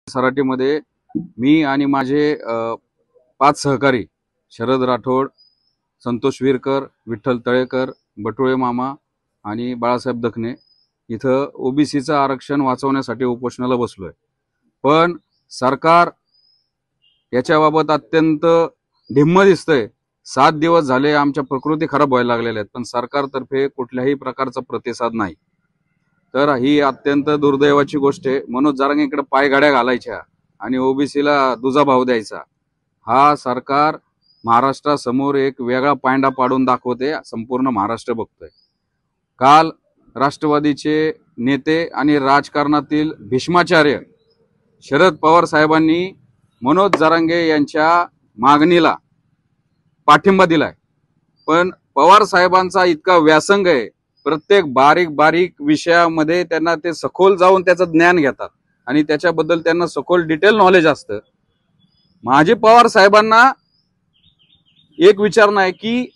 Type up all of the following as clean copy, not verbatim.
सराटीमध्ये मी आणि माझे 5 सहकारी शरद राठोड, संतोष विरकर, विठ्ठल तळेकर, बटुळे मामा आणि बाळासाहेब दखने इथं ओबीसीचं आरक्षण वाचवण्यासाठी उपोषणाला बसलोय। पण सरकार याच्याबाबत अत्यंत ढिम्म दिसतंय। 7 दिवस झाले आमच्या प्रकृती खराब व्हायला लागलेल्या आहेत, पण सरकारतर्फे कुठल्याही प्रकारचा प्रतिसाद नाही। तर ही अत्यंत दुर्दैवाची गोष्ट आहे। मनोज जरांगेंकडे पायघड्या घालायच्या आणि ओबीसीला दुजा भाव द्यायचा, हा सरकार महाराष्ट्रासमोर एक वेगळा पायंडा पाडून दाखवते, संपूर्ण महाराष्ट्र बघतोय। काल राष्ट्रवादीचे नेते आणि राजकारणातील भीष्माचार्य शरद पवार साहेबांनी मनोज जरांगे यांच्या मागणीला पाठिंबा दिलाय, पण पवार साहेबांचा इतका व्यासंग आहे, प्रत्येक बारीक बारीक विषयामध्ये त्यांना ते सखोल जाऊन त्याचं ज्ञान घेतात आणि त्याच्याबद्दल त्यांना सखोल डिटेल नॉलेज असतं। माझे पवार साहेबांना एक विचारणं आहे की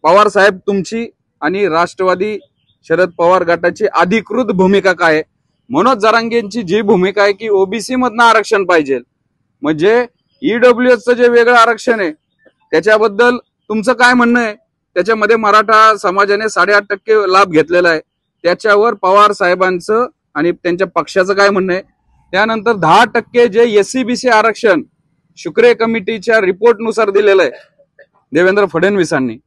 पवार साहेब तुमची आणि राष्ट्रवादी शरद पवार गटाची अधिकृत भूमिका काय आहे? मनोज जरांगेंची जी भूमिका आहे की ओबीसी मधनं आरक्षण पाहिजे, म्हणजे ईडब्ल्यूएसचं जे वेगळं आरक्षण आहे त्याच्याबद्दल तुमचं काय म्हणणं आहे? त्याच्यामध्ये मराठा समाजाने 8.5% लाभ घेतलेला आहे, त्याच्यावर पवार साहेबांचं आणि त्यांच्या पक्षाचं काय म्हणणं आहे? त्यानंतर 10% जे एससीबीसी आरक्षण शुक्रे कमिटीच्या रिपोर्टनुसार दिलेलं आहे देवेंद्र फडणवीसांनी,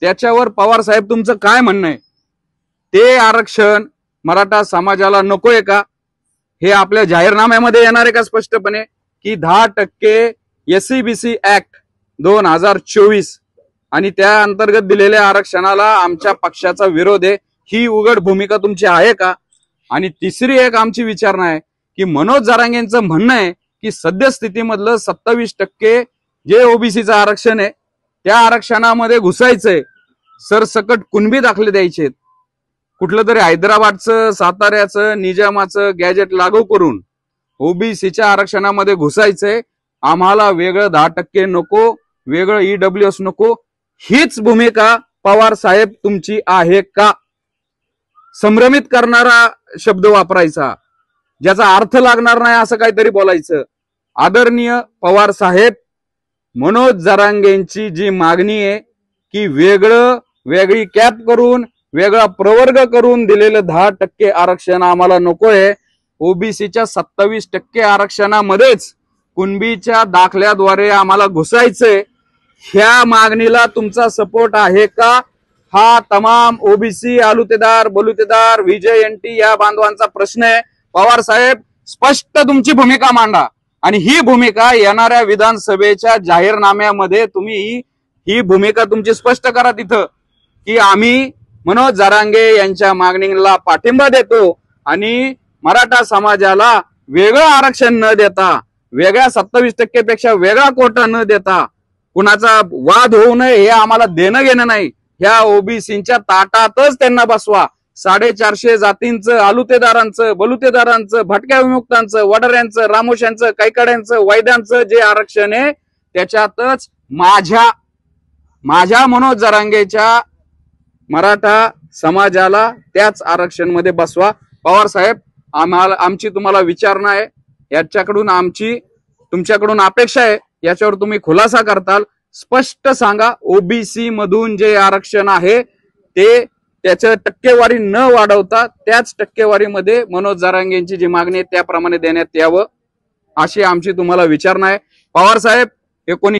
त्याच्यावर पवार साहेब तुमचं काय म्हणणं आहे? ते आरक्षण मराठा समाजाला नकोय का? हे आपल्या जाहीरनाम्यामध्ये येणार आहे का स्पष्टपणे की 10% एससीबीसी ऍक्ट 2024 आणि त्या अंतर्गत दिलेल्या आरक्षणाला आमच्या पक्षाचा विरोध आहे, ही उघड भूमिका तुमची आहे का? आणि तिसरी एक आमची विचारणा आहे की मनोज जरांगेंचं म्हणणं आहे की सद्यस्थितीमधलं 27% जे ओबीसीचं आरक्षण आहे त्या आरक्षणामध्ये घुसायचंय, सरसकट कुणबी दाखले द्यायचे, कुठलं तरी हैदराबादचं, साताऱ्याचं, निजामाचं गॅजेट लागू करून ओबीसीच्या आरक्षणामध्ये घुसायचंय, आम्हाला वेगळं 10% नको, वेगळं ईडब्ल्यूएस नको, हीच भूमिका पवार साहेब तुमची आहे का? संभ्रमित करणारा शब्द वापरायचा, ज्याचा अर्थ लागणार नाही असं काहीतरी बोलायचं। आदरणीय पवार साहेब, मनोज जरांगेंची जी मागणी आहे की वेगळी कॅप करून वेगळा प्रवर्ग करून दिलेलं 10% आरक्षण आम्हाला नकोय, ओबीसीच्या 27% आरक्षणामध्येच कुणबीच्या दाखल्याद्वारे आम्हाला घुसायचंय, ह्या मागणीला तुमचा सपोर्ट आहे का? हा तमाम ओबीसी आलुतेदार बलुतेदार व्हीजेएनटी या बांधवांचा प्रश्न आहे। पवार साहेब, स्पष्ट तुमची भूमिका मांडा आणि ही भूमिका येणाऱ्या विधानसभेच्या जाहीरनाम्यामध्ये तुम्ही ही भूमिका तुमची स्पष्ट करा तिथं की आम्ही मनोज जरांगे यांच्या मागणीला पाठिंबा देतो आणि मराठा समाजाला वेगळं आरक्षण न देता, वेगळ्या 27% पेक्षा वेगळा कोटा न देता, कुणाचा वाद होऊ नये हे आम्हाला देणं घेणं नाही, ह्या ओबीसीच्या ताटातच त्यांना बसवा। 450 जातींचं, आलुतेदारांचं, बलुतेदारांचं, भटक्या विमुक्तांचं, वडाऱ्यांचं, रामोश्यांचं, कैकड्यांचं, वैद्यांचं जे आरक्षण आहे त्याच्यातच माझ्या मनोज जरांगेच्या मराठा समाजाला त्याच आरक्षण मध्ये बसवा। पवार साहेब, आमची तुम्हाला विचारणा आहे, याच्याकडून आमची तुमच्याकडून अपेक्षा आहे, याच्यावर तुम्ही खुलासा करताल, स्पष्ट सांगा ओबीसी मधून जे आरक्षण आहे ते त्याचं टक्केवारी न वाढवता त्याच टक्केवारीमध्ये मनोज जरांगेंची जी मागणी आहे त्याप्रमाणे देण्यात यावं, अशी आमची तुम्हाला विचारणा आहे। पवार साहेब, हे कोणी